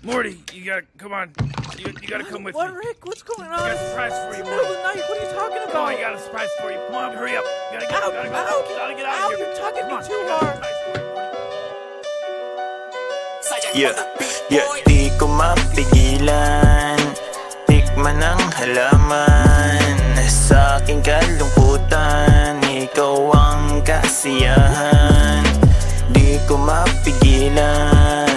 Morty, you gotta come on. You gotta come with What, me. Rick? What's going I got a on? surprise for you, It's the middle of Morty. the night. What are you talking Come on, about? I got a surprise for you. Come on, hurry up. You gotta get, Ow, gotta, ow, gotta get out ow, of here. you're tugging me Come on, too I got a hard. surprise for you, Morty. Yeah, di ko mapigilan. Tikman ang halaman sa aking kalungkutan. Ikaw ang kasiyahan. Di ko mapigilan.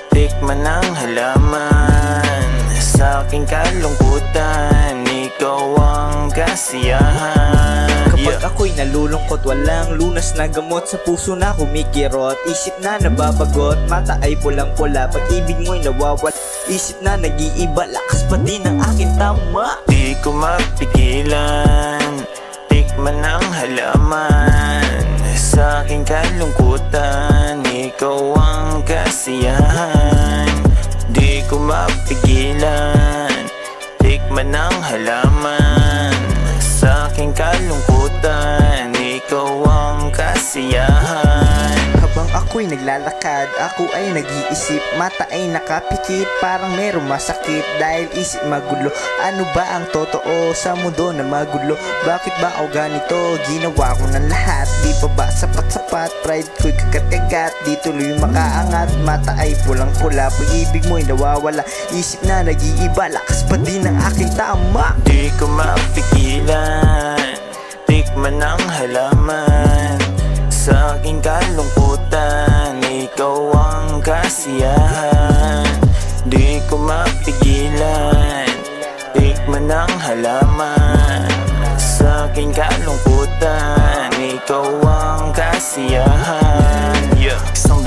Tikman ang halaman sa aking kalungkutan. Ikaw ang kasiyahan. Kapag ako'y nalulungkot, walang lunas na gamot. Sa puso na kumikirot, isip na nababagot. Mata ay pulang-pula, pag-ibig mo'y nawawala. Isip na nag-iiba, lakas pa din ang aking tama. Di ko mapigilan. Tikman ang halaman sa aking kalungkutan. Ikaw ang kasiyahan. Di ko mapigilan. Tikman ang halaman sa aking kalungkutan. Ikaw ang kasiyahan. Habang ako'y naglalakad, ako ay nag-iisip. Mata ay nakapikit, parang merong masakit. Dahil isip magulo, ano ba ang totoo sa mundo na magulo? Bakit ba ako ganito? Ginawa ko ng lahat, di pa ba sapat-sapat? Pride ko'y kagat-kagat, di tuloy makaangat. Mata ay pulang-pula, pag-ibig mo'y nawawala. Isip na nag-iiba, lakas pa din ang aking tama. Di ko mapigilan. Tikman ang halaman sa aking kalungkutan. Ikaw ang kasiyahan. Di ko mapigilan. Tikman ang halaman sa aking kalungkutan. Ikaw ang kasiyahan.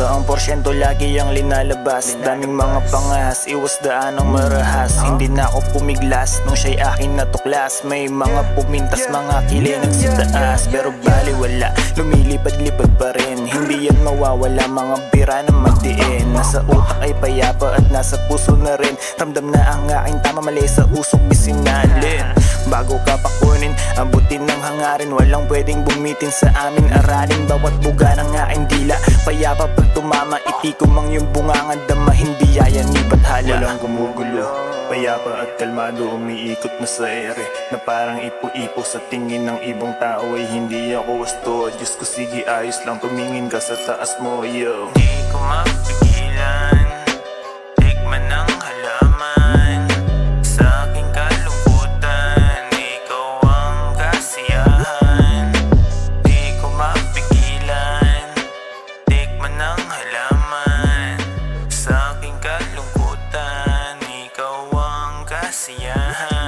100% lagi ang linalabas. Daming mga pangas, iwas daan ang marahas. Hindi na ako pumiglas nung siya'y akin natuklas. May mga pumintas, mga kilay nagsitaas. Pero baliwala, lumilipad-lipad pa rin. Hindi yan mawawala, mga bira na magdiin. Nasa utak ay payapa at nasa puso na rin. Ramdam na ang aking tama, mali sa usok isinalin. Bago ka pakunin, abutin ng hangarin. Walang pwedeng bumitin sa amin. Aralin bawat buga ng aking dila. Payapa pag tumama, itikom ang yung bungangad. Dama hindi yayanib at hala. Walang gumugulo, payapa at kalmado. Umiikot na sa ere na parang ipo-ipo. Sa tingin ng ibang tao ay hindi ako wasto. Diyos ko sige ayos lang, tumingin ka sa taas mo, yo. Di ko mapigilan. Tikman ang halaman sa aking kalungkutan. Ikaw ang kasiyahan. Di ko mapigilan. Tikman ang halaman sa aking kalungkutan. Ikaw ang kasiyahan.